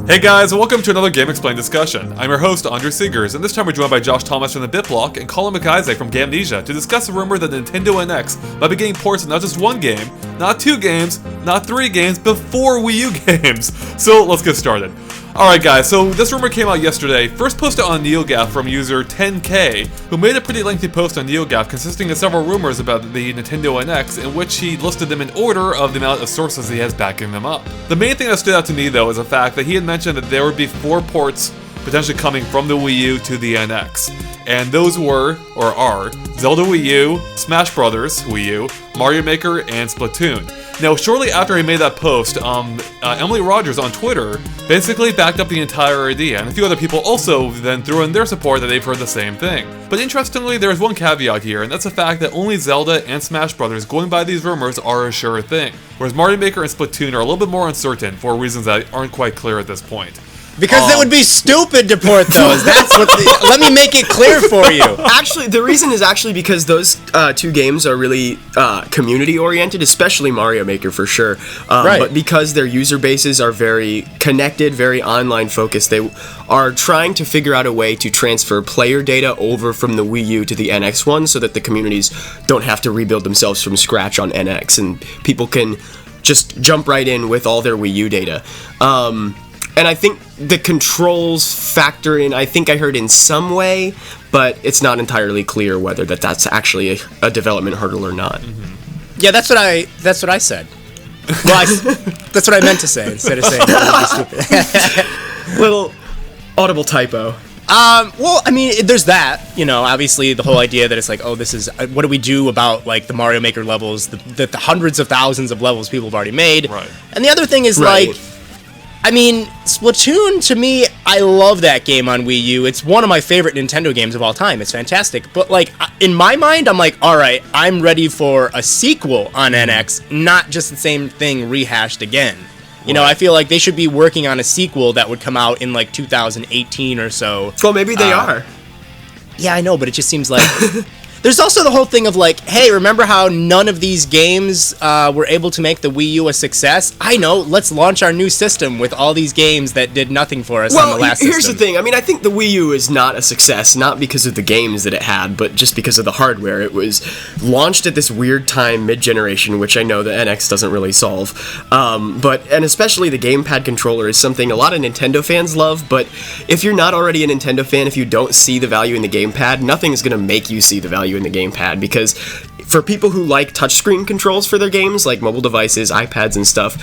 Hey guys, welcome to another Game Explained discussion. I'm your host, Andrew Seegers, and this time we're joined by Josh Thomas from the BitBlock and Colin McIsaac from Gamnesia to discuss a rumor that Nintendo NX might be getting ports of not just one game, not two games, not three games, but 4 Wii U games. So let's get started. Alright guys, so this rumor came out yesterday, first posted on NeoGAF from user 10K, who made a pretty lengthy post on NeoGAF consisting of several rumors about the Nintendo NX, in which he listed them in order of the amount of sources he has backing them up. The main thing that stood out to me though is the fact that he had mentioned that there would be 4 ports potentially coming from the Wii U to the NX. And those were, or are, Zelda Wii U, Smash Bros. Wii U, Mario Maker, and Splatoon. Now, shortly after he made that post, Emily Rogers on Twitter basically backed up the entire idea, and a few other people also then threw in their support that they've heard the same thing. But interestingly, there is one caveat here, and that's the fact that only Zelda and Smash Bros. Going by these rumors are a sure thing, whereas Mario Maker and Splatoon are a little bit more uncertain for reasons that aren't quite clear at this point. Because it would be stupid to port those. That's what. Let me make it clear for you. Actually, the reason is actually because those two games are really community-oriented, especially Mario Maker for sure. Right. But because their user bases are very connected, very online-focused, they are trying to figure out a way to transfer player data over from the Wii U to the NX one so that the communities don't have to rebuild themselves from scratch on NX, and people can just jump right in with all their Wii U data. And I think the controls factor in, I think I heard in some way, but it's not entirely clear whether that's actually a development hurdle or not. Mm-hmm. Yeah, that's what I said. Well, that's what I meant to say instead of saying it would be stupid. Little audible typo. Well, I mean, there's that, you know, obviously the whole idea that it's like, oh, this is, what do we do about, like, the Mario Maker levels, the hundreds of thousands of levels people have already made. Right. And the other thing is, Right. like, I mean, Splatoon, to me, I love that game on Wii U. It's one of my favorite Nintendo games of all time. It's fantastic. But, like, in my mind, I'm like, all right, I'm ready for a sequel on NX, not just the same thing rehashed again. You know, I feel like they should be working on a sequel that would come out in, like, 2018 or so. Well, maybe they are. Yeah, I know, but it just seems like... There's also the whole thing of like, hey, remember how none of these games were able to make the Wii U a success? I know, let's launch our new system with all these games that did nothing for us on the last system. Here's the thing. I mean, I think the Wii U is not a success, not because of the games that it had, but just because of the hardware. It was launched at this weird time, mid-generation, which I know the NX doesn't really solve. And especially the gamepad controller is something a lot of Nintendo fans love, but if you're not already a Nintendo fan, if you don't see the value in the gamepad, nothing is going to make you see the value in the gamepad, because for people who like touchscreen controls for their games, like mobile devices, iPads and stuff,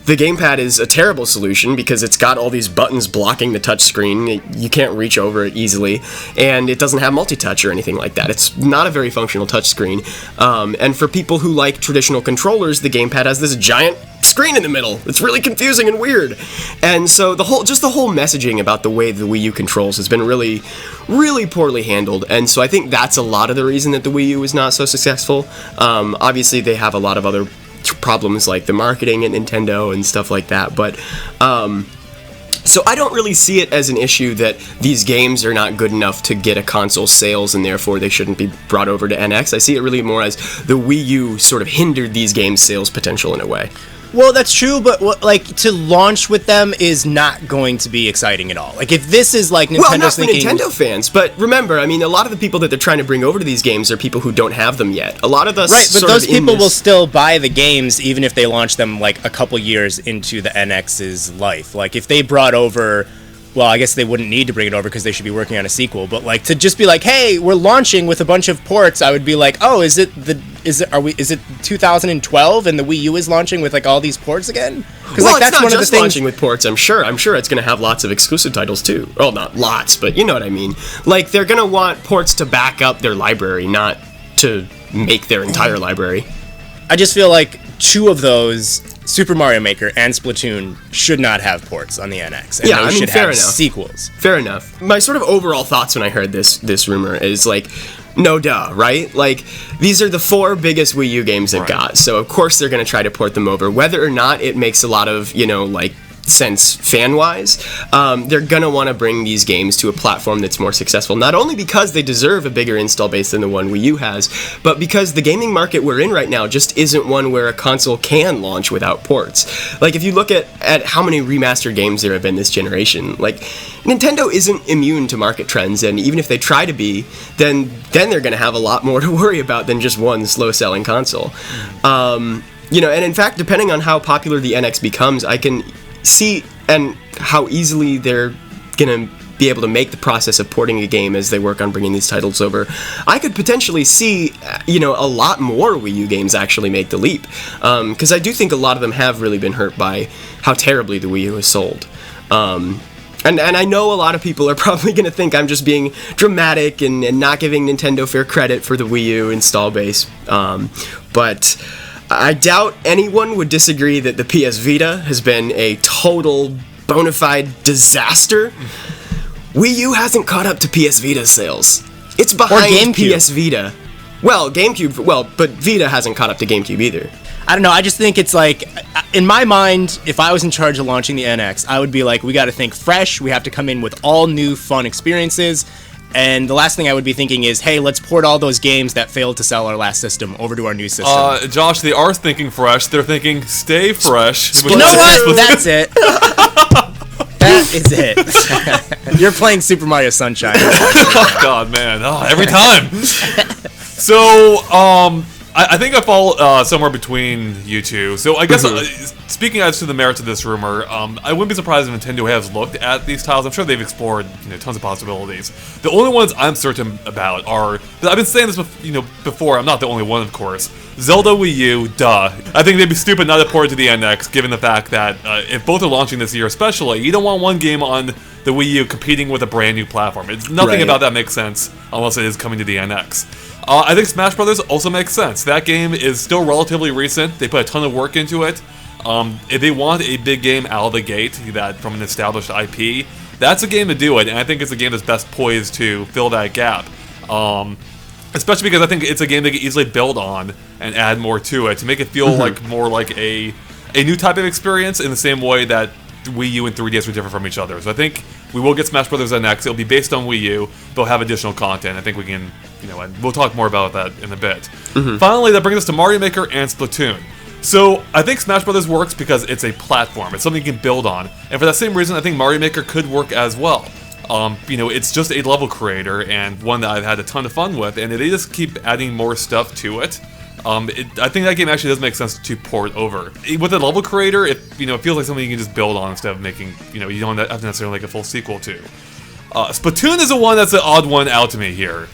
the gamepad is a terrible solution because it's got all these buttons blocking the touchscreen. You can't reach over it easily, and it doesn't have multi-touch or anything like that. It's not a very functional touchscreen. And for people who like traditional controllers, the gamepad has this giant screen in the middle. It's really confusing and weird. And so the whole messaging about the way the Wii U controls has been really, really poorly handled. And so I think that's a lot of the reason that the Wii U is not so successful. Obviously they have a lot of other problems like the marketing at Nintendo and stuff like that, but so I don't really see it as an issue that these games are not good enough to get a console sales and therefore they shouldn't be brought over to NX. I see it really more as the Wii U sort of hindered these games' sales potential in a way. Well, that's true, but to launch with them is not going to be exciting at all. Like, if this is like Nintendo's well, not for thinking... Nintendo fans, but remember, I mean, a lot of the people that they're trying to bring over to these games are people who don't have them yet. A lot of us, right, but those people will still buy the games even if they launch them like a couple years into the NX's life. Like, if they brought over... Well, I guess they wouldn't need to bring it over because they should be working on a sequel. But like to just be like, "Hey, we're launching with a bunch of ports," I would be like, "Oh, is it 2012 and the Wii U is launching with like all these ports again?" Because well, like, that's one of the things. Launching with ports, I'm sure it's going to have lots of exclusive titles too. Well, not lots, but you know what I mean. Like they're going to want ports to back up their library, not to make their entire library. I just feel like 2 of those, Super Mario Maker and Splatoon, should not have ports on the NX. And those should have sequels. Fair enough. My sort of overall thoughts when I heard this rumor is like, no duh, right? Like, these are the 4 biggest Wii U games they've got, so of course they're going to try to port them over. Whether or not it makes a lot of, you know, like, sense fan-wise, they're gonna want to bring these games to a platform that's more successful, not only because they deserve a bigger install base than the one Wii U has, but because the gaming market we're in right now just isn't one where a console can launch without ports. Like, if you look at how many remastered games there have been this generation, like, Nintendo isn't immune to market trends, and even if they try to be, then they're gonna have a lot more to worry about than just one slow-selling console. You know, and in fact, depending on how popular the NX becomes, I can see and how easily they're gonna be able to make the process of porting a game as they work on bringing these titles over. I could potentially see, you know, a lot more Wii U games actually make the leap, because I do think a lot of them have really been hurt by how terribly the Wii U has sold. And I know a lot of people are probably going to think I'm just being dramatic and not giving Nintendo fair credit for the Wii U install base, but I doubt anyone would disagree that the PS Vita has been a total bona fide disaster. Wii U hasn't caught up to PS Vita's sales. It's behind PS Vita. Well, GameCube, but Vita hasn't caught up to GameCube either. I don't know, I just think it's like, in my mind, if I was in charge of launching the NX, I would be like, we gotta think fresh, we have to come in with all new fun experiences, and the last thing I would be thinking is, hey, let's port all those games that failed to sell our last system over to our new system. Josh, they are thinking fresh. They're thinking stay fresh. You know what? That's it. That is it. You're playing Super Mario Sunshine. Oh, God, man. Oh, every time. So, I think I fall somewhere between you two. So I guess, speaking as to the merits of this rumor, I wouldn't be surprised if Nintendo has looked at these titles. I'm sure they've explored, you know, tons of possibilities. The only ones I'm certain about are, I've been saying this, before. I'm not the only one, of course. Zelda Wii U, duh. I think they'd be stupid not to port it to the NX, given the fact that if both are launching this year, especially, you don't want one game on the Wii U competing with a brand new platform. It's nothing about that makes sense unless it is coming to the NX. I think Smash Bros. Also makes sense. That game is still relatively recent. They put a ton of work into it. If they want a big game out of the gate, that from an established IP, that's a game to do it, and I think it's a game that's best poised to fill that gap. Especially because I think it's a game they can easily build on and add more to it to make it feel like more like a new type of experience in the same way that Wii U and 3DS were different from each other. So I think we will get Smash Bros. NX. It'll be based on Wii U, but it'll have additional content. I think we can, you know, and we'll talk more about that in a bit. Finally, that brings us to Mario Maker and Splatoon. So I think Smash Bros. Works because it's a platform. It's something you can build on. And for that same reason, I think Mario Maker could work as well. You know, it's just a level creator and one that I've had a ton of fun with, and they just keep adding more stuff to it. I think that game actually does make sense to port over. With a level creator, it feels like something you can just build on instead of making, you don't have to necessarily make a full sequel to. Splatoon is the one that's an odd one out to me here,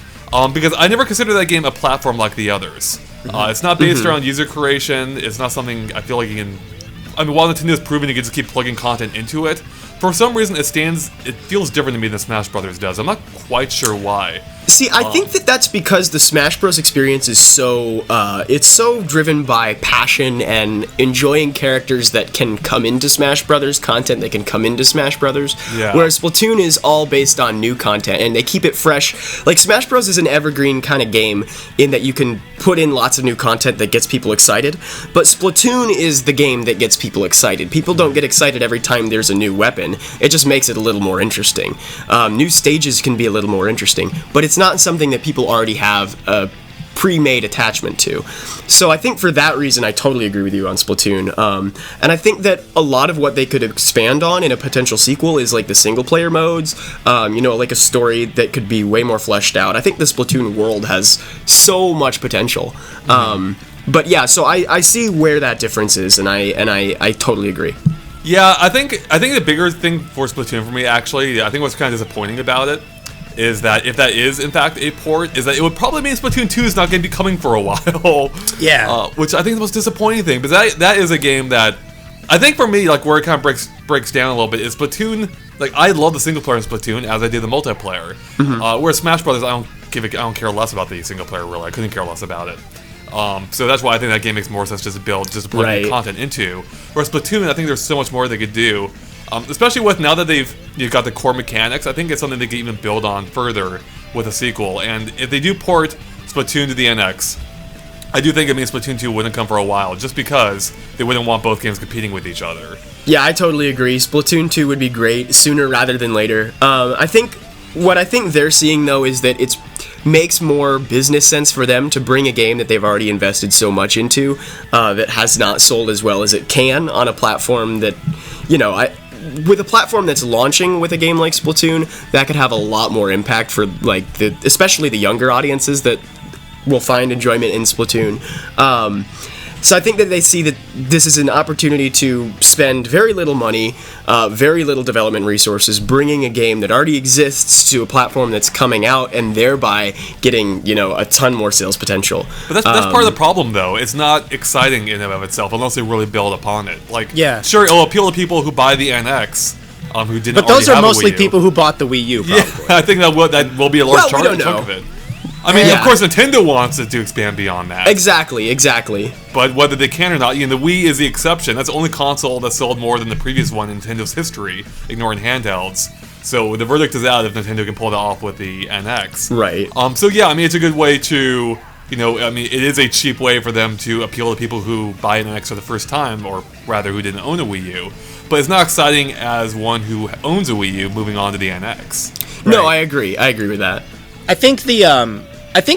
because I never considered that game a platform like the others. It's not based around user creation. It's not something I feel like you can. I mean, while Nintendo's proven you can just keep plugging content into it, for some reason it feels different to me than Smash Bros. Does. I'm not quite sure why. See, I think that's because the Smash Bros. Experience is so, it's so driven by passion and enjoying characters that can come into Smash Brothers, content that can come into Smash Brothers, whereas Splatoon is all based on new content, and they keep it fresh. Like, Smash Bros. Is an evergreen kind of game in that you can put in lots of new content that gets people excited, but Splatoon is the game that gets people excited. People don't get excited every time there's a new weapon. It just makes it a little more interesting. New stages can be a little more interesting, but it's not something that people already have a pre-made attachment to. So I think for that reason, I totally agree with you on Splatoon. And I think that a lot of what they could expand on in a potential sequel is like the single-player modes, like a story that could be way more fleshed out. I think the Splatoon world has so much potential. But yeah, so I see where that difference is, and I totally agree. Yeah, I think the bigger thing for Splatoon for me, actually, I think what's kind of disappointing about it is that if that is in fact a port, is that it would probably mean Splatoon 2 is not going to be coming for a while. Yeah. Which I think is the most disappointing thing, but that is a game that I think for me, like, where it kind of breaks down a little bit is Splatoon. Like, I love the single player in Splatoon as I did the multiplayer. Whereas Smash Brothers, I don't care less about the single player, really. I couldn't care less about it. So that's why I think that game makes more sense just to put new content into. Whereas Splatoon, I think there's so much more they could do. Especially with now that you've got the core mechanics, I think it's something they can even build on further with a sequel. And if they do port Splatoon to the NX, I do think it means Splatoon 2 wouldn't come for a while, just because they wouldn't want both games competing with each other. Yeah, I totally agree. Splatoon 2 would be great sooner rather than later. I think they're seeing though is that it makes more business sense for them to bring a game that they've already invested so much into that has not sold as well as it can on a platform that, with a platform that's launching with a game like Splatoon, that could have a lot more impact for especially the younger audiences that will find enjoyment in Splatoon. So I think that they see that this is an opportunity to spend very little money, very little development resources, bringing a game that already exists to a platform that's coming out, and thereby getting, a ton more sales potential. But that's part of the problem, though. It's not exciting in and of itself unless they really build upon it. Sure, it'll appeal to people who buy the NX. Who didn't. But those are mostly Wii U. people who bought the Wii U, probably. Yeah, I think that will be a large chunk of it. I mean, Yeah. of course, Nintendo wants it to expand beyond that. Exactly. But whether they can or not, the Wii is the exception. That's the only console that sold more than the previous one in Nintendo's history, ignoring handhelds. So the verdict is out if Nintendo can pull that off with the NX. Right. So yeah, it's a good way to, it is a cheap way for them to appeal to people who buy an NX for the first time, or rather, who didn't own a Wii U. But it's not exciting as one who owns a Wii U moving on to the NX. No, I agree. I agree with that. I think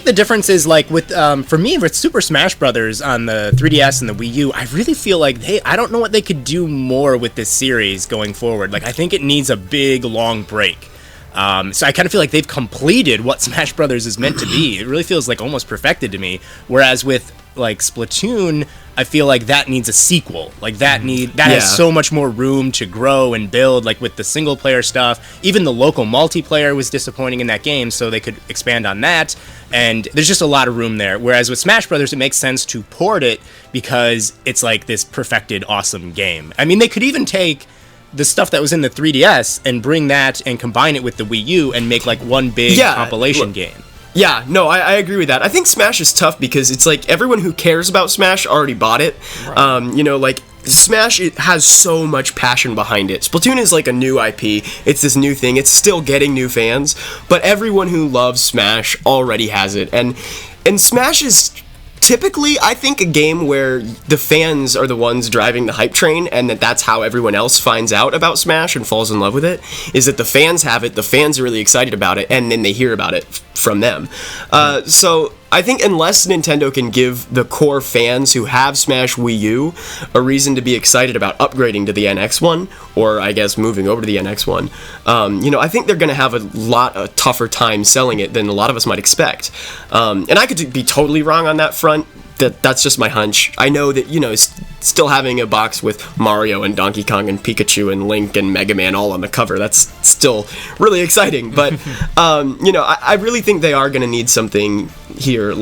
the difference is with for me with Super Smash Bros. On the 3DS and the Wii U, I really feel like I don't know what they could do more with this series going forward. I think it needs a big long break. So I kind of feel like they've completed what Smash Bros. Is meant to be. It really feels almost perfected to me. Whereas with Splatoon, I feel like that needs a sequel. Has so much more room to grow and build. With the single player stuff, even the local multiplayer was disappointing in that game, so they could expand on that. And there's just a lot of room there. Whereas with Smash Brothers, it makes sense to port it because it's this perfected, awesome game. They could even take the stuff that was in the 3DS and bring that and combine it with the Wii U and make one big compilation game. Yeah, no, I agree with that. I think Smash is tough because it's everyone who cares about Smash already bought it. Right. Smash, it has so much passion behind it. Splatoon is a new IP. It's this new thing. It's still getting new fans, but everyone who loves Smash already has it. And Smash is typically, I think, a game where the fans are the ones driving the hype train, and that's how everyone else finds out about Smash and falls in love with it, is that the fans have it, the fans are really excited about it, and then they hear about it from them. So I think unless Nintendo can give the core fans who have Smash Wii U a reason to be excited about upgrading to the NX one, or I guess moving over to the NX one, I think they're going to have a tougher time selling it than a lot of us might expect. And I could be totally wrong on that front. That's just my hunch. I know that, still having a box with Mario and Donkey Kong and Pikachu and Link and Mega Man all on the cover, that's still really exciting. But, I really think they are going to need something here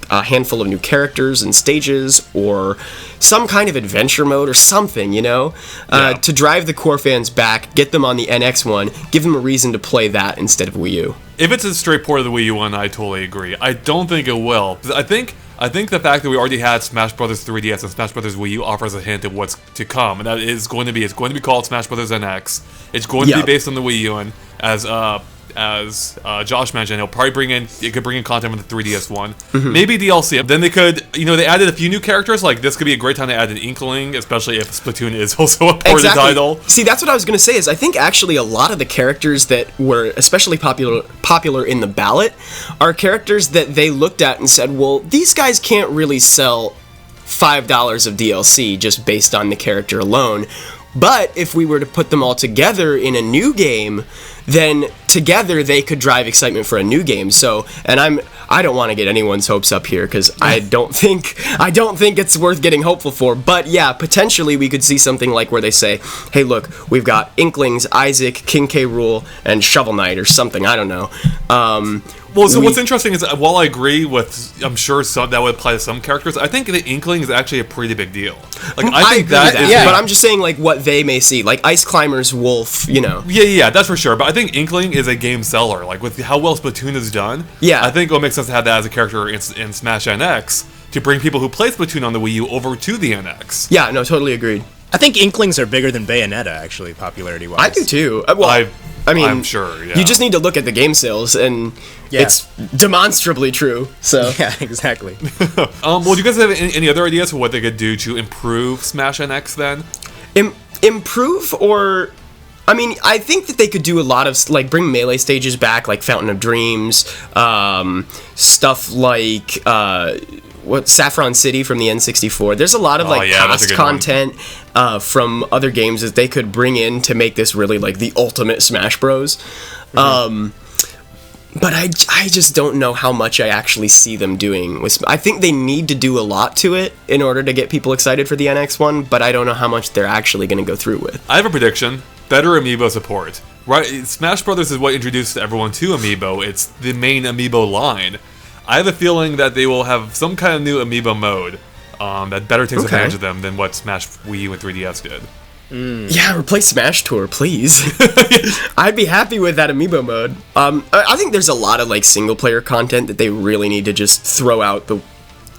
a handful of new characters and stages, or some kind of adventure mode or something, to drive the core fans back, get them on the NX one, give them a reason to play that instead of Wii U. If it's a straight port of the Wii U one, I totally agree. I don't think it will. I think the fact that we already had Smash Bros. 3DS and Smash Bros. Wii U offers a hint of what's to come, and that is going to be called Smash Bros. NX. It's going to be based on the Wii U, and as Josh mentioned, it could bring in content from the 3DS one, maybe DLC. Then they could, they added a few new characters. This could be a great time to add an Inkling, especially if Splatoon is also a ported title. See, that's what I was going to say. Is I think actually a lot of the characters that were especially popular in the ballot are characters that they looked at and said, well, these guys can't really sell $5 of DLC just based on the character alone. But if we were to put them all together in a new game, then together they could drive excitement for a new game. So, and I don't want to get anyone's hopes up here because I don't think it's worth getting hopeful for. But yeah, potentially we could see something where they say, "Hey, look, we've got Inklings, Isaac, King K. Rool, and Shovel Knight," or something. I don't know. What's interesting is, while I agree with, I'm sure that would apply to some characters, I think the Inkling is actually a pretty big deal. I think that is, but I'm just saying, what they may see, Ice Climbers, Wolf, Yeah, that's for sure. But I think Inkling is a game seller. With how well Splatoon is done, I think it would make sense to have that as a character in Smash NX to bring people who play Splatoon on the Wii U over to the NX. Yeah, no, totally agreed. I think Inklings are bigger than Bayonetta, actually, popularity-wise. I do too. I'm sure. Yeah. You just need to look at the game sales, and it's demonstrably true. So yeah, exactly. Do you guys have any other ideas for what they could do to improve Smash NX then? In improve or... I mean, I think that they could do a lot of, like, bring melee stages back, like Fountain of Dreams, stuff like, Saffron City from the N64. There's a lot of, past content from other games that they could bring in to make this really, like, the ultimate Smash Bros. Mm-hmm. But I just don't know how much I actually see them doing. I think they need to do a lot to it in order to get people excited for the NX one, but I don't know how much they're actually going to go through with. I have a prediction. Better amiibo support. Right, Smash Brothers is what introduced everyone to amiibo. It's the main amiibo line. I have a feeling that they will have some kind of new amiibo mode that better takes advantage of them than what Smash Wii U and 3DS did. Yeah, replace Smash Tour, please. I'd be happy with that amiibo mode. I think there's a lot of like single player content that they really need to just throw out.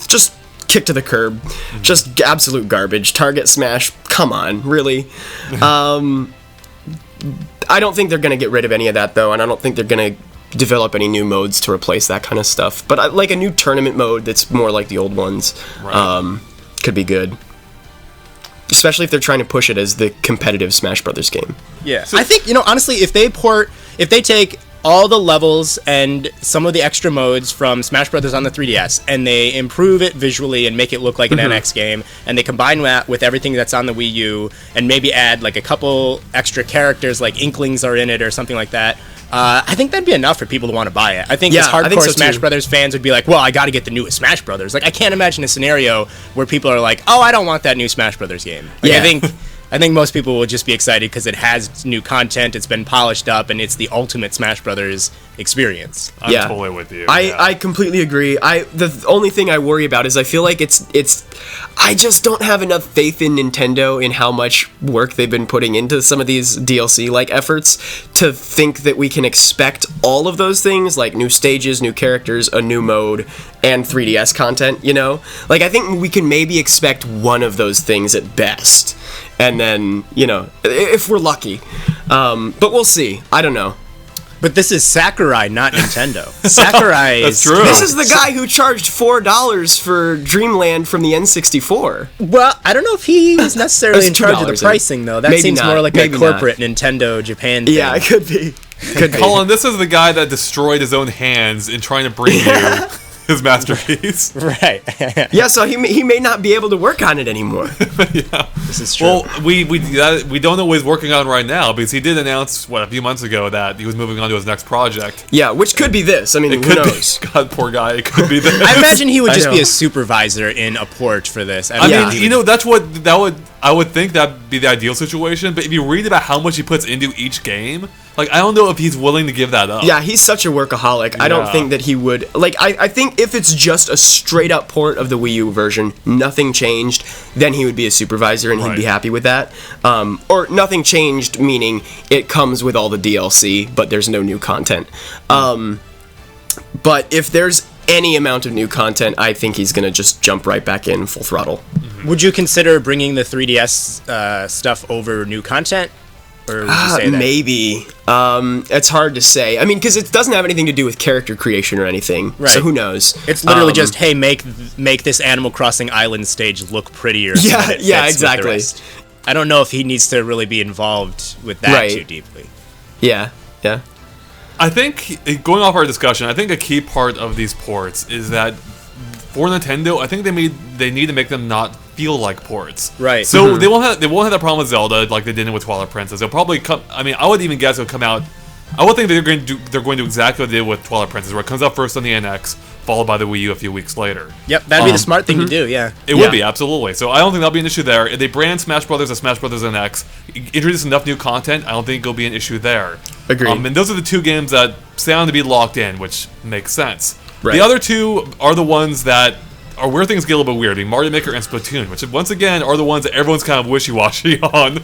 Just kick to the curb. Just absolute garbage. Target Smash. Come on, really. I don't think they're going to get rid of any of that, though, and I don't think they're going to develop any new modes to replace that kind of stuff. But like a new tournament mode that's more like the old ones could be good. Especially if they're trying to push it as the competitive Smash Brothers game. Yeah. So, I think, honestly, if they take all the levels and some of the extra modes from Smash Bros. On the 3DS, and they improve it visually and make it look like an NX game, and they combine that with everything that's on the Wii U, and maybe add like a couple extra characters, like Inklings are in it or something like that, I think that'd be enough for people to want to buy it. I think as hardcore Smash Brothers fans would be like, well, I got to get the newest Smash Brothers. Like, I can't imagine a scenario where people are like, oh, I don't want that new Smash Brothers game. Like, I think most people will just be excited because it has new content, it's been polished up, and it's the ultimate Smash Brothers experience. I'm totally with you. I completely agree. The only thing I worry about is I feel like I just don't have enough faith in Nintendo in how much work they've been putting into some of these DLC-like efforts to think that we can expect all of those things, like new stages, new characters, a new mode, and 3DS content, Like, I think we can maybe expect one of those things at best. And then, if we're lucky. But we'll see. I don't know. But this is Sakurai, not Nintendo. Sakurai That's true. This is the guy who charged $4 for Dreamland from the N64. Well, I don't know if he's necessarily in charge of the pricing, though. That seems more like a corporate Nintendo Japan thing. Yeah, it could be. Colin, this is the guy that destroyed his own hands in trying to bring you his masterpiece. Right. Yeah, so he may not be able to work on it anymore. Yeah. This is true. Well, we don't know what he's working on right now, because he did announce, a few months ago that he was moving on to his next project. Yeah, which could be this. I mean, who knows? God, poor guy. It could be this. I imagine he would just be a supervisor in a port for this. I mean, that's what I would think that'd be the ideal situation, but if you read about how much he puts into each game, like, I don't know if he's willing to give that up. Yeah, he's such a workaholic. Yeah. I don't think that he would... Like, I think if it's just a straight-up port of the Wii U version, nothing changed, then he would be a supervisor and he'd be happy with that. Or nothing changed, meaning it comes with all the DLC, but there's no new content. But if there's any amount of new content, I think he's going to just jump right back in full throttle. Would you consider bringing the 3DS stuff over new content? Or would you say that? Maybe. It's hard to say. I mean, because it doesn't have anything to do with character creation or anything. Right. So who knows? It's literally just, hey, make this Animal Crossing Island stage look prettier. Yeah, exactly. I don't know if he needs to really be involved with that too deeply. Yeah. I think, going off our discussion, I think a key part of these ports is that for Nintendo, I think they need to make them not feel like ports. Right. So they won't have that problem with Zelda like they did with Twilight Princess. They'll probably come. I mean, I would even guess it'll come out. I would think they're going to do exactly what they did with Twilight Princess, where it comes out first on the NX, followed by the Wii U a few weeks later. Yep, that'd be the smart thing to do. Yeah. It would be, absolutely. So I don't think that'll be an issue there. If they brand Smash Brothers as Smash Brothers NX, introduce enough new content, I don't think it'll be an issue there. Agreed. And those are the two games that sound to be locked in, which makes sense. Right. The other two are the ones that are where things get a little bit weird. I mean, Mario Maker and Splatoon, which once again are the ones that everyone's kind of wishy-washy on.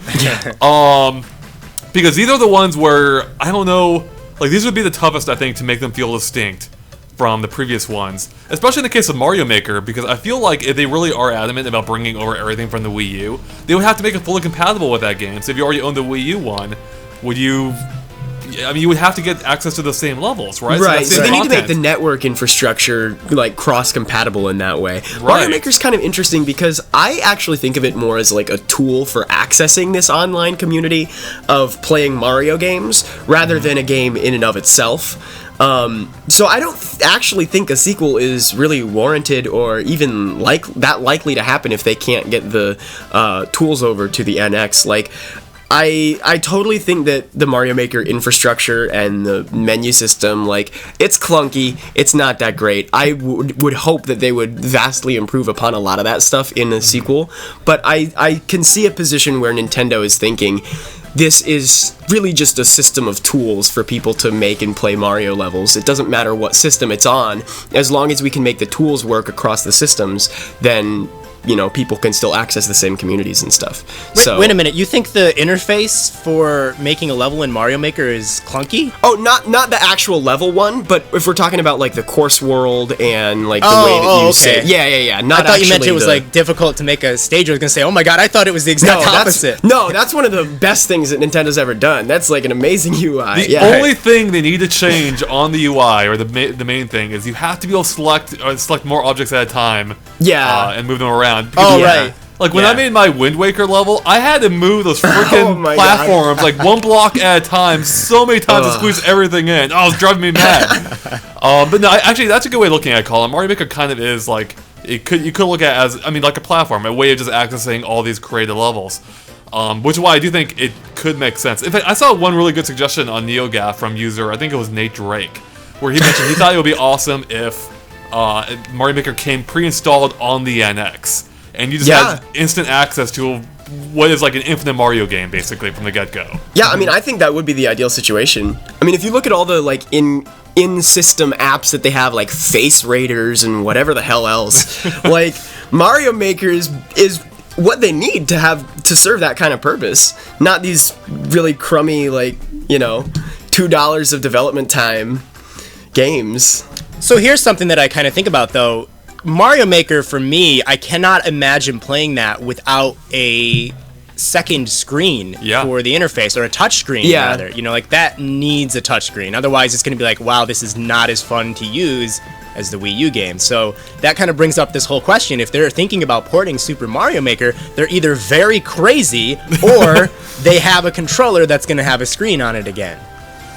Because these are the ones where, I don't know, like these would be the toughest, I think, to make them feel distinct from the previous ones. Especially in the case of Mario Maker, because I feel like if they really are adamant about bringing over everything from the Wii U, they would have to make it fully compatible with that game. So if you already own the Wii U one, would you I mean, you would have to get access to the same levels, right? Right, So so they need to make content. the network infrastructure like cross-compatible in that way. Right. Mario Maker's kind of interesting because I actually think of it more as like a tool for accessing this online community of playing Mario games rather than a game in and of itself. So I don't actually think a sequel is really warranted or even that likely to happen if they can't get the tools over to the NX. Like, I totally think that the Mario Maker infrastructure and the menu system, like, it's clunky, it's not that great. I would hope that they would vastly improve upon a lot of that stuff in a sequel, but I can see a position where Nintendo is thinking, this is really just a system of tools for people to make and play Mario levels. It doesn't matter what system it's on, as long as we can make the tools work across the systems, then, you know, people can still access the same communities and stuff. Wait a minute, you think the interface for making a level in Mario Maker is clunky? Oh, not the actual level one, but if we're talking about like the course world and like the way that you say, yeah. Not I thought you meant actually it was like difficult to make a stage. I was gonna say, oh my god, I thought it was the exact opposite. That's one of the best things that Nintendo's ever done. That's like an amazing UI. The only thing they need to change on the UI, or the main thing, is you have to be able to select more objects at a time. Yeah. And move them around. Oh, Yeah. right. Like, when I made my Wind Waker level, I had to move those freaking my platforms, like, one block at a time, so many times to squeeze everything in. Oh, it's driving me mad. But no, actually, that's a good way of looking at it, Colin. Mario Maker kind of is, like, you could look at it as, I mean, like a platform, a way of just accessing all these created levels. Which is why I do think it could make sense. In fact, I saw one really good suggestion on NeoGAF from user, I think it was Nate Drake, where he mentioned he thought it would be awesome if Mario Maker came pre-installed on the NX, and you just had instant access to what is like an infinite Mario game, basically, from the get-go. Yeah, I mean, I think that would be the ideal situation. I mean, if you look at all the like in-system apps that they have, like Face Raiders and whatever the hell else, like Mario Maker is what they need to serve that kind of purpose. Not these really crummy, like, you know, $2 of development time games. So here's something that I kind of think about, though. Mario Maker, for me, I cannot imagine playing that without a second screen for the interface, or a touch screen, rather. You know, like, that needs a touch screen. Otherwise, it's going to be like, wow, this is not as fun to use as the Wii U game. So that kind of brings up this whole question. If they're thinking about porting Super Mario Maker, they're either very crazy, or they have a controller that's going to have a screen on it again.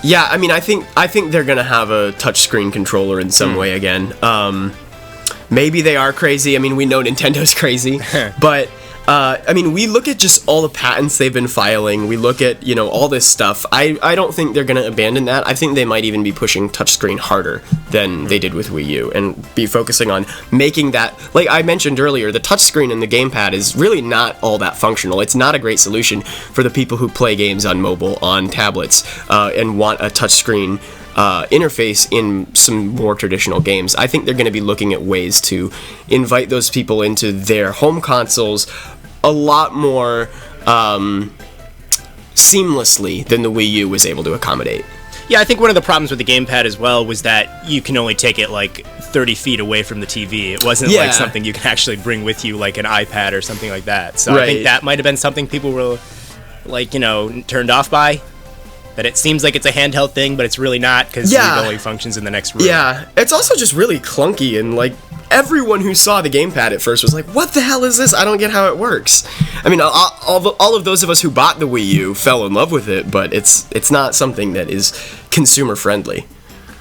Yeah, I mean, I think they're gonna have a touchscreen controller in some way again. Maybe they are crazy. I mean, we know Nintendo's crazy, but I mean, we look at just all the patents they've been filing. We look at, you know, all this stuff. I don't think they're gonna abandon that. I think they might even be pushing touchscreen harder than they did with Wii U, and be focusing on making that, like I mentioned earlier, the touchscreen and the gamepad is really not all that functional. It's not a great solution for the people who play games on mobile, on tablets, and want a touchscreen interface in some more traditional games. I think they're going to be looking at ways to invite those people into their home consoles a lot more seamlessly than the Wii U was able to accommodate. Yeah, I think one of the problems with the gamepad as well was that you can only take it like 30 feet away from the TV. It wasn't like something you can actually bring with you, like an iPad or something like that. So I think that might have been something people were, like, you know, turned off by. That it seems like it's a handheld thing, but it's really not, because it only functions in the next room. Yeah, it's also just really clunky, and like, everyone who saw the gamepad at first was like, what the hell is this? I don't get how it works. I mean, all of those of us who bought the Wii U fell in love with it, but it's not something that is consumer friendly.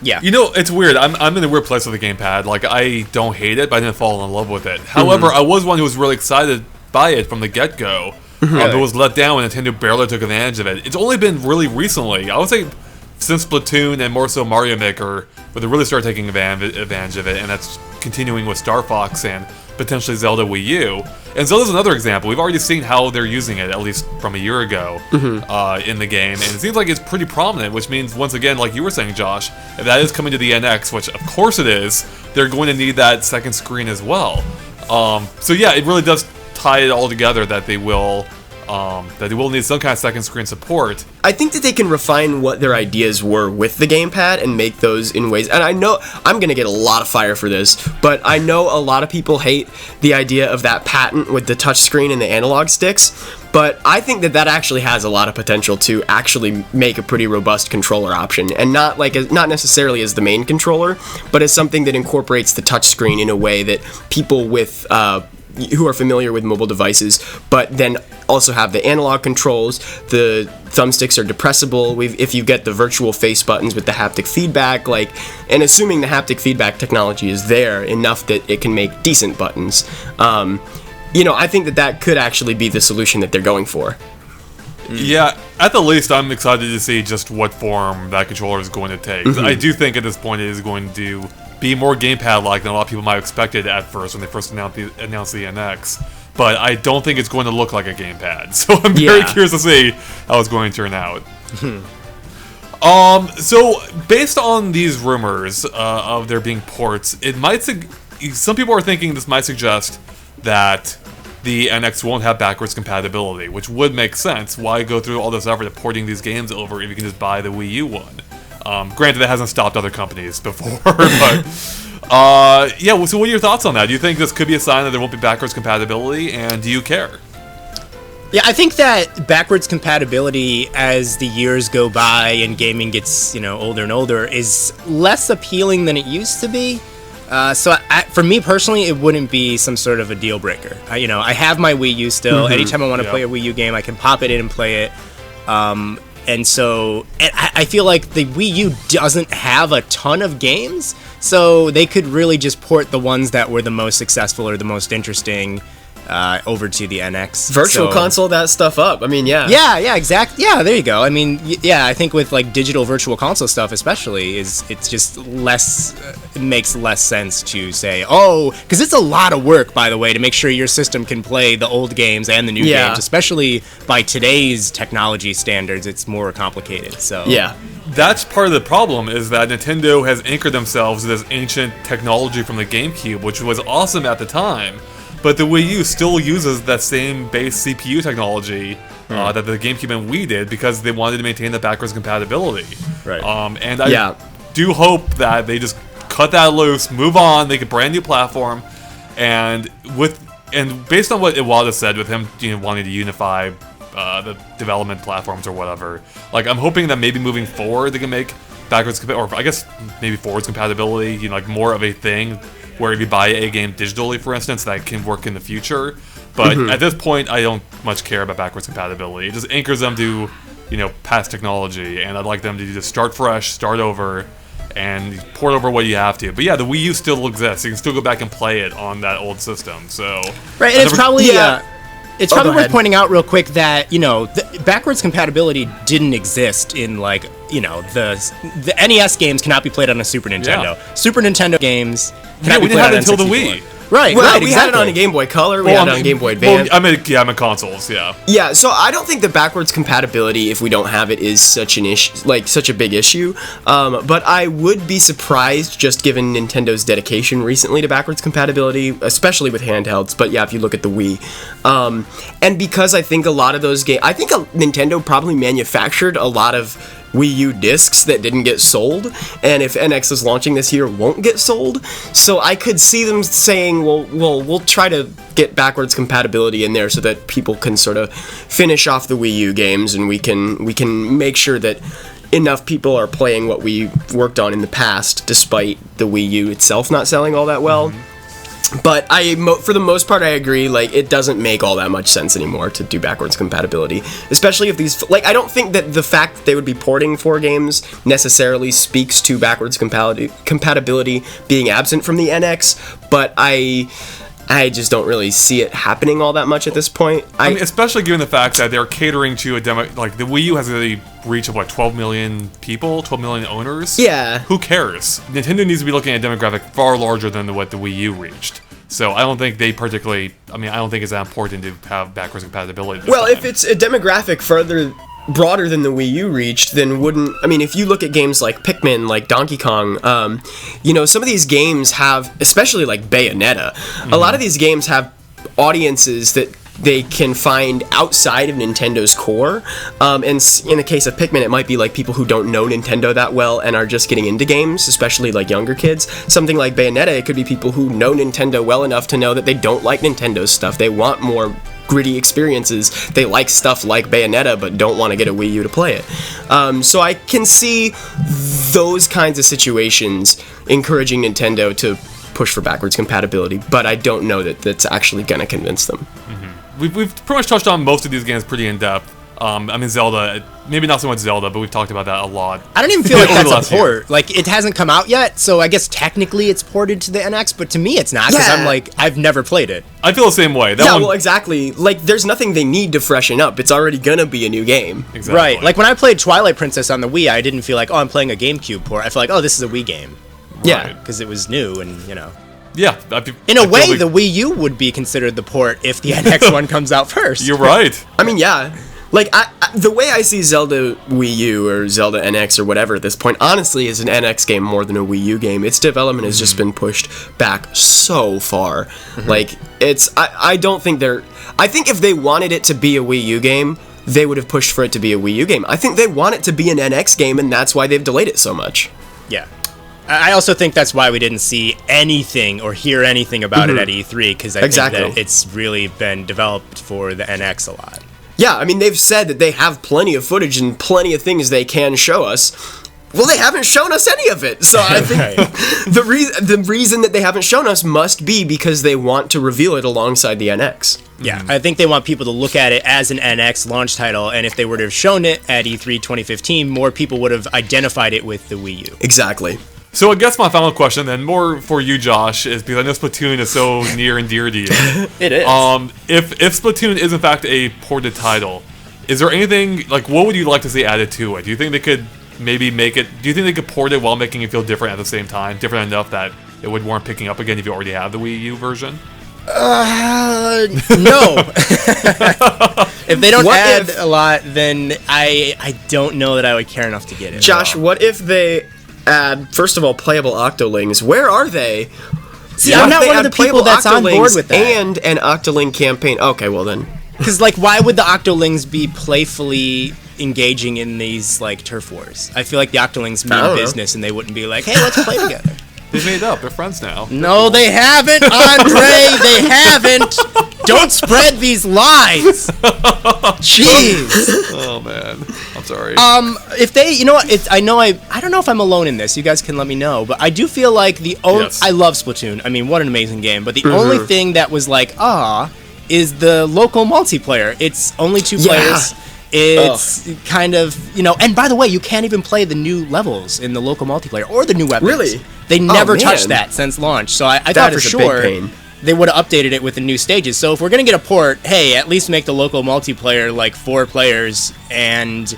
Yeah. You know, it's weird. I'm in a weird place with the gamepad. Like, I don't hate it, but I didn't fall in love with it. However, I was one who was really excited by it from the get-go. But was let down when Nintendo barely took advantage of it. It's only been really recently, I would say, since Splatoon and more so Mario Maker, where they really started taking advantage of it, and that's continuing with Star Fox and potentially Zelda Wii U. And Zelda's another example. We've already seen how they're using it, at least from a year ago, in the game, and it seems like it's pretty prominent, which means, once again, like you were saying, Josh, if that is coming to the NX, which of course it is, they're going to need that second screen as well. So yeah, it really does tie it all together that they will that they will need some kind of second screen support. I think that they can refine what their ideas were with the gamepad and make those in ways, and I know I'm gonna get a lot of fire for this, but I know a lot of people hate the idea of that patent with the touchscreen and the analog sticks, but I think that that actually has a lot of potential to actually make a pretty robust controller option, and not necessarily as the main controller, but as something that incorporates the touchscreen in a way that people with who are familiar with mobile devices, but then also have the analog controls. The thumbsticks are depressible. If you get the virtual face buttons with the haptic feedback, and assuming the haptic feedback technology is there enough that it can make decent buttons, I think that could actually be the solution that they're going for. Yeah, at the least, I'm excited to see just what form that controller is going to take. I do think at this point it is going to be more gamepad-like than a lot of people might have expected at first when they first announced the NX. But I don't think it's going to look like a gamepad, so I'm very curious to see how it's going to turn out. So based on these rumors of there being ports, it might some people are thinking this might suggest that the NX won't have backwards compatibility, which would make sense. Why go through all this effort of porting these games over if you can just buy the Wii U one? Granted, that hasn't stopped other companies before, but so what are your thoughts on that? Do you think this could be a sign that there won't be backwards compatibility, and do you care? Yeah, I think that backwards compatibility as the years go by and gaming gets, older and older is less appealing than it used to be. For me personally, it wouldn't be some sort of a deal breaker. I have my Wii U still. Anytime I want to play a Wii U game, I can pop it in and play it. And I feel like the Wii U doesn't have a ton of games, so they could really just port the ones that were the most successful or the most interesting over to the NX. Virtual console that stuff up. I mean, yeah. Yeah, exactly. Yeah, there you go. I mean, I think with digital virtual console stuff especially, it's just less, it makes less sense to say, because it's a lot of work, by the way, to make sure your system can play the old games and the new games, especially by today's technology standards. It's more complicated, so. Yeah. That's part of the problem, is that Nintendo has anchored themselves to this ancient technology from the GameCube, which was awesome at the time. But the Wii U still uses that same base CPU technology that the GameCube and Wii did, because they wanted to maintain the backwards compatibility. Right. And I do hope that they just cut that loose, move on, make a brand new platform, and based on what Iwata said with him wanting to unify the development platforms or whatever, I'm hoping that maybe moving forward they can make backwards or I guess maybe forwards compatibility more of a thing, where if you buy a game digitally, for instance, that can work in the future. But at this point, I don't much care about backwards compatibility. It just anchors them to, past technology, and I'd like them to just start fresh, start over, and port over what you have to. But yeah, the Wii U still exists. You can still go back and play it on that old system. So right, and it's probably it's probably worth pointing out real quick that the backwards compatibility didn't exist in the NES games cannot be played on a Super Nintendo. Yeah. Super Nintendo games cannot we be didn't played have on it until the N64. Wii. Right, we had it on a Game Boy Color, we had it on Game Boy Advance. I mean consoles, yeah. Yeah, so I don't think the backwards compatibility, if we don't have it, is such an issue, such a big issue. But I would be surprised, just given Nintendo's dedication recently to backwards compatibility, especially with handhelds. But yeah, if you look at the Wii, and because I think a lot of those games, I think Nintendo probably manufactured a lot of Wii U discs that didn't get sold, and if NX is launching this year, won't get sold. So I could see them saying, well, we'll try to get backwards compatibility in there so that people can sort of finish off the Wii U games, and we can make sure that enough people are playing what we worked on in the past, despite the Wii U itself not selling all that well. But for the most part, I agree. It doesn't make all that much sense anymore to do backwards compatibility, especially if these. I don't think that the fact that they would be porting 4 games necessarily speaks to backwards compatibility being absent from the NX. But I just don't really see it happening all that much at this point. I mean, especially given the fact that they're catering to a demo. The Wii U has a reach of 12 million people, 12 million owners. Yeah. Who cares? Nintendo needs to be looking at a demographic far larger than what the Wii U reached. So I don't think they particularly. I don't think it's that important to have backwards compatibility. Well, if it's a demographic broader than the Wii U reached, then if you look at games like Pikmin, like Donkey Kong, some of these games have, especially like Bayonetta, a lot of these games have audiences that they can find outside of Nintendo's core. And in the case of Pikmin, it might be like people who don't know Nintendo that well and are just getting into games, especially like younger kids. Something like Bayonetta, it could be people who know Nintendo well enough to know that they don't like Nintendo's stuff. They want more gritty experiences. They like stuff like Bayonetta but don't want to get a Wii U to play it. So I can see those kinds of situations encouraging Nintendo to push for backwards compatibility, but I don't know that that's actually going to convince them. We've pretty much touched on most of these games pretty in depth. I mean, Zelda, maybe not so much Zelda, but we've talked about that a lot. I don't even feel like over the that's last a port. year. Like, it hasn't come out yet, so I guess technically it's ported to the NX, but to me it's not, because I'm like, I've never played it. I feel the same way. That one, Well, exactly. Like, there's nothing they need to freshen up. It's already gonna be a new game. exactly. Right. Like, when I played Twilight Princess on the Wii, I didn't feel like, oh, I'm playing a GameCube port. I feel like, oh, this is a Wii game. Yeah. Because it was new, and, you know. Yeah. In a way, the Wii U would be considered the port if the NX one comes out first. You're right. I mean, yeah. Like, the way I see Zelda Wii U or Zelda NX or whatever at this point, honestly, is an NX game more than a Wii U game. Its development has just been pushed back so far. Like, I don't think I think if they wanted it to be a Wii U game, they would have pushed for it to be a Wii U game. I think they want it to be an NX game, and that's why they've delayed it so much. Yeah. I also think that's why we didn't see anything or hear anything about it at E3, because I think that it's really been developed for the NX a lot. Yeah, I mean, they've said that they have plenty of footage and plenty of things they can show us. Well, they haven't shown us any of it. So I think the reason that they haven't shown us must be because they want to reveal it alongside the NX. Yeah, I think they want people to look at it as an NX launch title, and if they were to have shown it at E3 2015, more people would have identified it with the Wii U. Exactly. So I guess my final question, then, more for you, Josh, is because I know Splatoon is so near and dear to you. It is. If Splatoon is in fact a ported title, is there anything, like, what would you like to see added to it? Do you think they could maybe make it, do you think they could port it while making it feel different at the same time? Different enough that it would warrant picking up again if you already have the Wii U version? No. If they don't add a lot, then I don't know that I would care enough to get it. Josh, what if they add, first of all, playable Octolings? Where are they? See, I'm not one of the people that's on board with that. And an Octoling campaign. Okay, well then. Because, like, why would the Octolings be playfully engaging in these, like, turf wars? I feel like the Octolings mean business, and they wouldn't be like, hey, let's play together. They made up. They're friends now. No, they haven't, Andre. They haven't. Don't spread these lies. Jeez. Oh man, I'm sorry. If they, you know what? I don't know if I'm alone in this. You guys can let me know. But I do feel like I love Splatoon. I mean, what an amazing game. But the only thing that was like, is the local multiplayer. It's only 2 players. It's kind of, and by the way, you can't even play the new levels in the local multiplayer or the new weapons. Really? They never touched that since launch. So I thought for sure they would have updated it with the new stages. So if we're going to get a port, hey, at least make the local multiplayer like 4 players and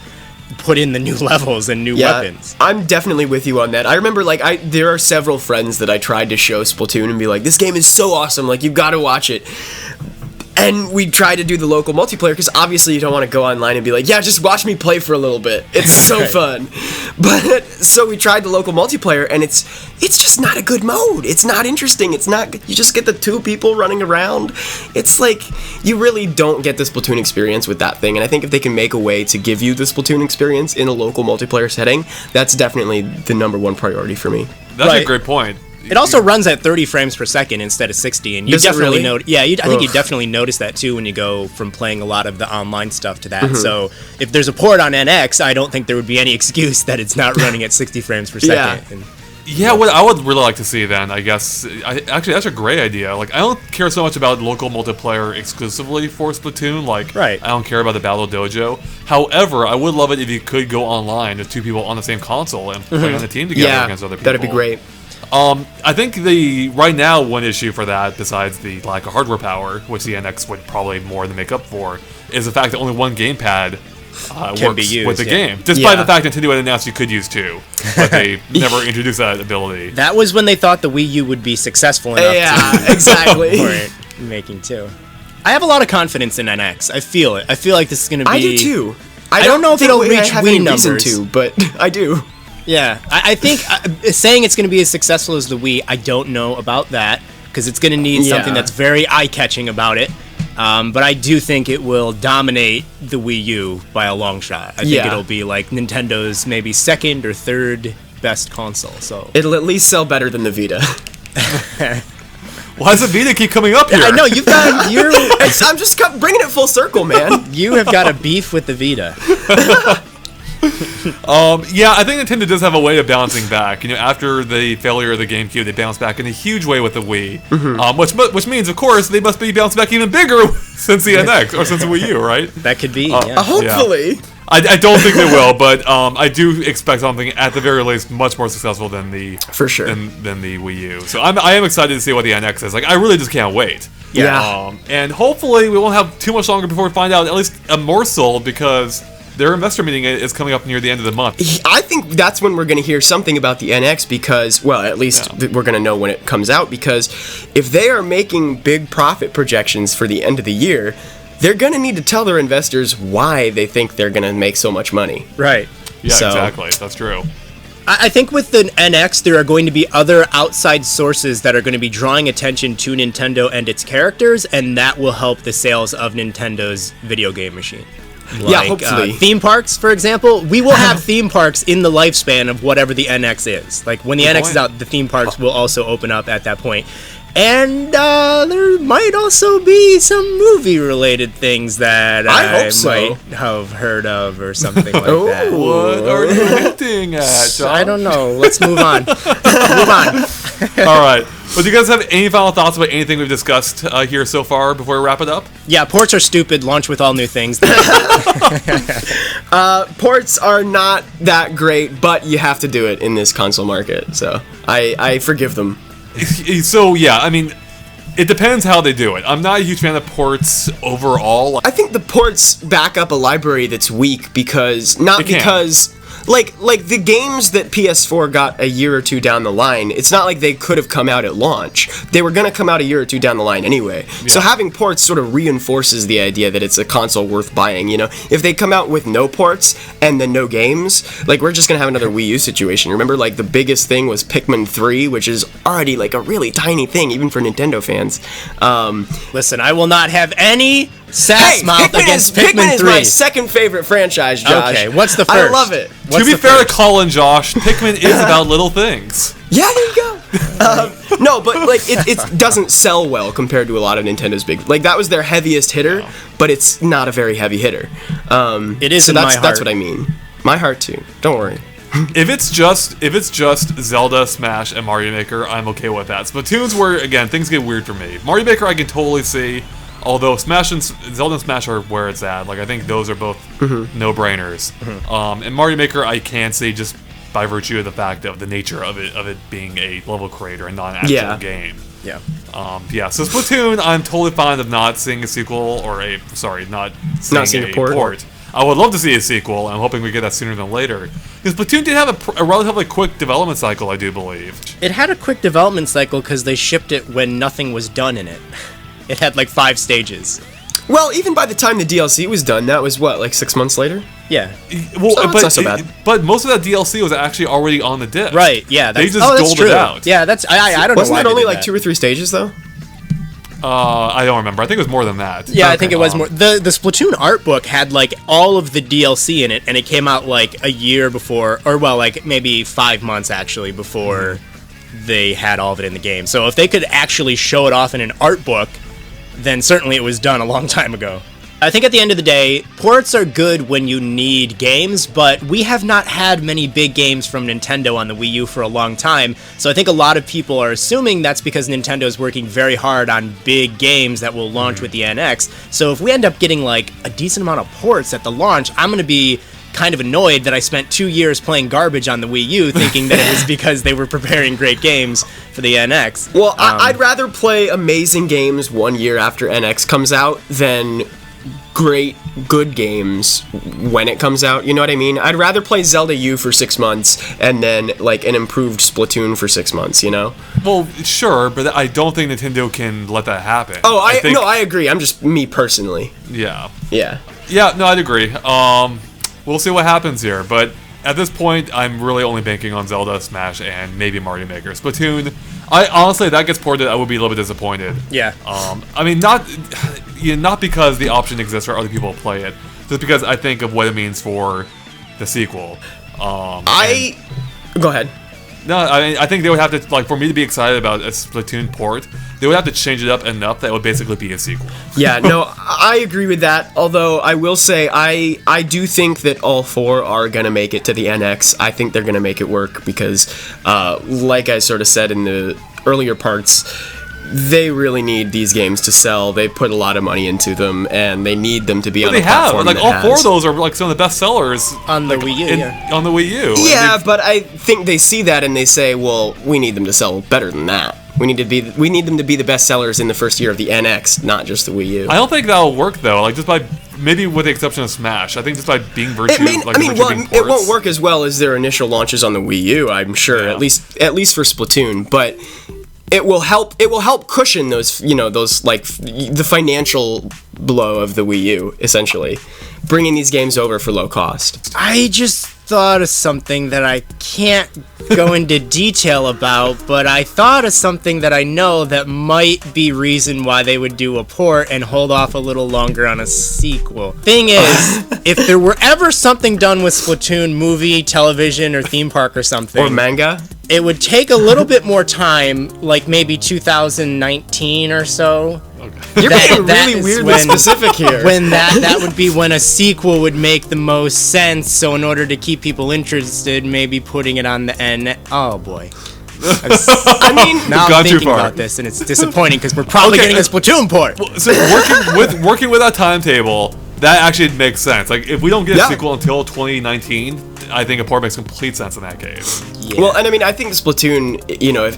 put in the new levels and new weapons. I'm definitely with you on that. I remember, like, there are several friends that I tried to show Splatoon and be like, this game is so awesome, like, you've got to watch it. And we tried to do the local multiplayer because obviously you don't want to go online and be like, yeah, just watch me play for a little bit. It's so fun. But so we tried the local multiplayer, and it's just not a good mode. It's not interesting. It's not. You just get the 2 people running around. It's like you really don't get the Splatoon experience with that thing. And I think if they can make a way to give you the Splatoon experience in a local multiplayer setting, that's definitely the #1 priority for me. That's a great point. It also runs at 30 frames per second instead of 60, and you definitely notice. Yeah, I think you definitely notice that too when you go from playing a lot of the online stuff to that. So if there's a port on NX, I don't think there would be any excuse that it's not running at 60 frames per second. Yeah, what I would really like to see then, I guess, actually that's a great idea. Like, I don't care so much about local multiplayer exclusively for Splatoon. Like, I don't care about the Battle Dojo. However, I would love it if you could go online with 2 people on the same console and play on the team together against other people. That'd be great. I think right now one issue for that, besides the lack of hardware power, which the NX would probably more than make up for, is the fact that only 1 gamepad works be used, with the game. Despite the fact Nintendo had announced you could use 2, but they never introduced that ability. That was when they thought the Wii U would be successful enough to exactly. warrant making 2. I have a lot of confidence in NX. I feel it. I feel like this is going to be... I do too. I don't know if it'll reach Wii numbers. But I do. Yeah, I think saying it's going to be as successful as the Wii, I don't know about that, because it's going to need something that's very eye-catching about it. But I do think it will dominate the Wii U by a long shot. I think it'll be like Nintendo's maybe second or third best console. So it'll at least sell better than the Vita. Why does the Vita keep coming up here? I know you've got I'm just bringing it full circle, man. You have got a beef with the Vita. Yeah, I think Nintendo does have a way of bouncing back. You know, after the failure of the GameCube, they bounced back in a huge way with the Wii. Which means, of course, they must be bouncing back even bigger since the NX or since the Wii U, right? That could be. Hopefully. Yeah. I don't think they will, but I do expect something at the very least much more successful than the than the Wii U. So I am excited to see what the NX is. Like, I really just can't wait. Yeah. And hopefully we won't have too much longer before we find out at least a morsel, because their investor meeting is coming up near the end of the month. I think that's when we're going to hear something about the NX because, well, at least we're going to know when it comes out, because if they are making big profit projections for the end of the year, they're going to need to tell their investors why they think they're going to make so much money. Right. Yeah, exactly. That's true. I think with the NX, there are going to be other outside sources that are going to be drawing attention to Nintendo and its characters, and that will help the sales of Nintendo's video game machine. Yeah, hopefully. Theme parks, for example, we will have theme parks in the lifespan of whatever the NX is. Like, when the NX is out, the theme parks will also open up at that point. And there might also be some movie-related things that I might have heard of or something like that. What are you hinting at, Josh? I don't know. Let's move on. Move on. All right. Well, do you guys have any final thoughts about anything we've discussed here so far before we wrap it up? Yeah, ports are stupid. Launch with all new things. Ports are not that great, but you have to do it in this console market. So I forgive them. So, yeah, I mean, it depends how they do it. I'm not a huge fan of ports overall. I think the ports back up a library that's weak because, like the games that PS4 got a year or two down the line, it's not like they could have come out at launch. They were going to come out a year or two down the line anyway. Yeah. So having ports sort of reinforces the idea that it's a console worth buying, you know? If they come out with no ports and then no games, like, we're just going to have another Wii U situation. Remember, like, the biggest thing was Pikmin 3, which is already, like, a really tiny thing, even for Nintendo fans. Listen, I will not have any sass mouth against Pikmin 3. Pikmin is my second favorite franchise, Josh. Okay, what's the first? I love it. To be fair to Colin, Josh, Pikmin is about little things. Yeah, there you go. No, but like it doesn't sell well compared to a lot of Nintendo's big. Like, that was their heaviest hitter, but it's not a very heavy hitter. It is. So in my heart. That's what I mean. My heart too. Don't worry. If it's just Zelda, Smash, and Mario Maker, I'm okay with that. Splatoon's where, again, things get weird for me. Mario Maker I can totally see. Although Zelda and Smash are where it's at. Like, I think those are both no-brainers. And Mario Maker I can see just by virtue of the fact of the nature of it being a level creator and not an actual game. Yeah. So Splatoon, I'm totally fine of not seeing a sequel not seeing a port. I would love to see a sequel. I'm hoping we get that sooner than later. Because Splatoon did have a relatively quick development cycle, I do believe. It had a quick development cycle because they shipped it when nothing was done in it. It had like 5 stages. Well, even by the time the DLC was done, that was what, like 6 months later? Yeah. Well, so that's not so bad. But most of that DLC was actually already on the disc. Right. Yeah. They just doled it out. Yeah. That's I don't know. Wasn't why that only did like that. 2 or 3 stages though? I don't remember. I think it was more than that. Yeah, I think it was more. The Splatoon art book had like all of the DLC in it, and it came out like a year before, or well, like maybe 5 months actually before they had all of it in the game. So if they could actually show it off in an art book, then certainly it was done a long time ago. I think at the end of the day, ports are good when you need games, but we have not had many big games from Nintendo on the Wii U for a long time, so I think a lot of people are assuming that's because Nintendo is working very hard on big games that will launch with the NX. So if we end up getting like a decent amount of ports at the launch, I'm going to be kind of annoyed that I spent 2 years playing garbage on the Wii U thinking that it was because they were preparing great games for the NX. Well, I'd rather play amazing games 1 year after NX comes out than good games when it comes out, you know what I mean? I'd rather play Zelda U for 6 months and then like an improved Splatoon for 6 months, you know? Well, sure, but I don't think Nintendo can let that happen. Oh, I agree. I'm just me personally. Yeah. Yeah. Yeah, no, I'd agree. We'll see what happens here, but at this point, I'm really only banking on Zelda, Smash, and maybe Mario Maker. Splatoon, I honestly, if that gets ported, I would be a little bit disappointed. Yeah. I mean, not because the option exists for other people to play it, just because I think of what it means for the sequel. Go ahead. No, I think they would have to, like, for me to be excited about a Splatoon port, they would have to change it up enough that it would basically be a sequel. Yeah, no, I agree with that. Although I will say I do think that all four are gonna make it to the NX. I think they're gonna make it work because, like I sort of said in the earlier parts, they really need these games to sell. They put a lot of money into them, and they need them to be on a platform. Like, all four of those are like some of the best sellers on the Wii U. On the Wii U. Yeah, but I think they see that and they say, well, we need them to sell better than that. We need them to be the best sellers in the first year of the NX, not just the Wii U. I don't think that'll work though. Like, just by maybe with the exception of Smash, I think just by being it won't work as well as their initial launches on the Wii U. I'm sure, Yeah. at least for Splatoon, but. It will help cushion those, like the financial blow of the Wii U, essentially, bringing these games over for low cost. I just thought of something that I can't go into detail about, but I thought of something that I know that might be reason why they would do a port and hold off a little longer on a sequel. Thing is, if there were ever something done with Splatoon, movie, television, or theme park or something, Or manga. it would take a little bit more time, like maybe 2019 or so. You're being really is weirdly when- specific here. When that would be when a sequel would make the most sense. So in order to keep people interested, maybe putting it on the N. Oh boy. I mean, Now gone I'm too thinking far. about this, and it's disappointing because we're probably Okay, getting a Splatoon port. So working with that timetable, that actually makes sense. Like, if we don't get a Yeah. sequel until 2019, I think a port makes complete sense in that case. Yeah. well, and I mean, I think Splatoon,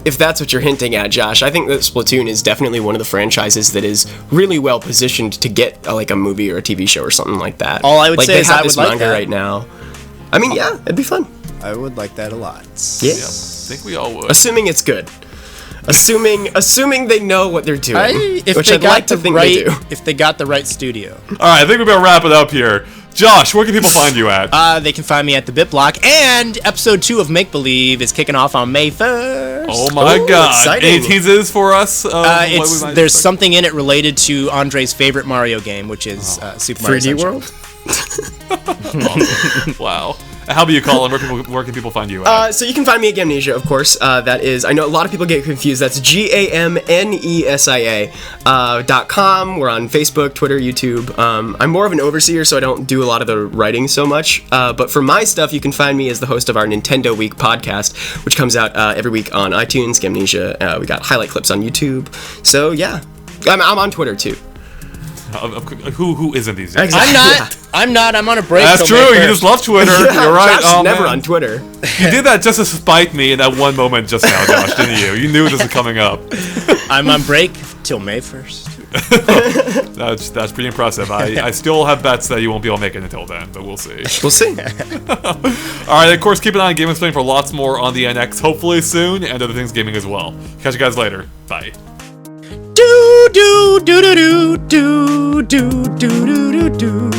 if that's what you're hinting at, Josh, I think that Splatoon is definitely one of the franchises that is really well positioned to get like a movie or a TV show or something like that. All I would say they is have I this would like manga that. right now. I mean, yeah, it'd be fun. I would like that a lot. Yeah. I think we all would. Assuming it's good. Assuming they know what they're doing, If which they I'd got like to the think right, they do. if they got the right studio, All right, I think we better wrap it up here. Josh, where can people find you at? they can find me at the Bit Block. And episode 2 of Make Believe is kicking off on May 1st. Oh my God! exciting. Any teasers for us? What we might There's expect? something in it related to Andre's favorite Mario game, which is Super Mario 3D Sunshine. World. Wow. How about you, Colin? Where can people find you at? So you can find me at Gamnesia, of course. That is, I know a lot of people get confused. That's GAMNESIA .com. We're on Facebook, Twitter, YouTube. I'm more of an overseer, so I don't do a lot of the writing so much. But for my stuff, you can find me as the host of our Nintendo Week podcast, which comes out every week on iTunes, Gamnesia. We got highlight clips on YouTube. So yeah, I'm on Twitter too. Who isn't these days? Exactly. I'm not. I'm on a break. That's till true. May You 1st. just love Twitter. Yeah, You're right. Josh's Oh, never man. on Twitter. You did that just to spite me in that one moment just now, Josh, didn't you? You knew this was coming up. I'm on break till May 1st. That's pretty impressive. I still have bets that you won't be able to make it until then, but we'll see. We'll see. All right, of course, keep an eye on Game Explain for lots more on the NX, hopefully soon, and other things gaming as well. Catch you guys later. Bye. Do do do do do do do do do do.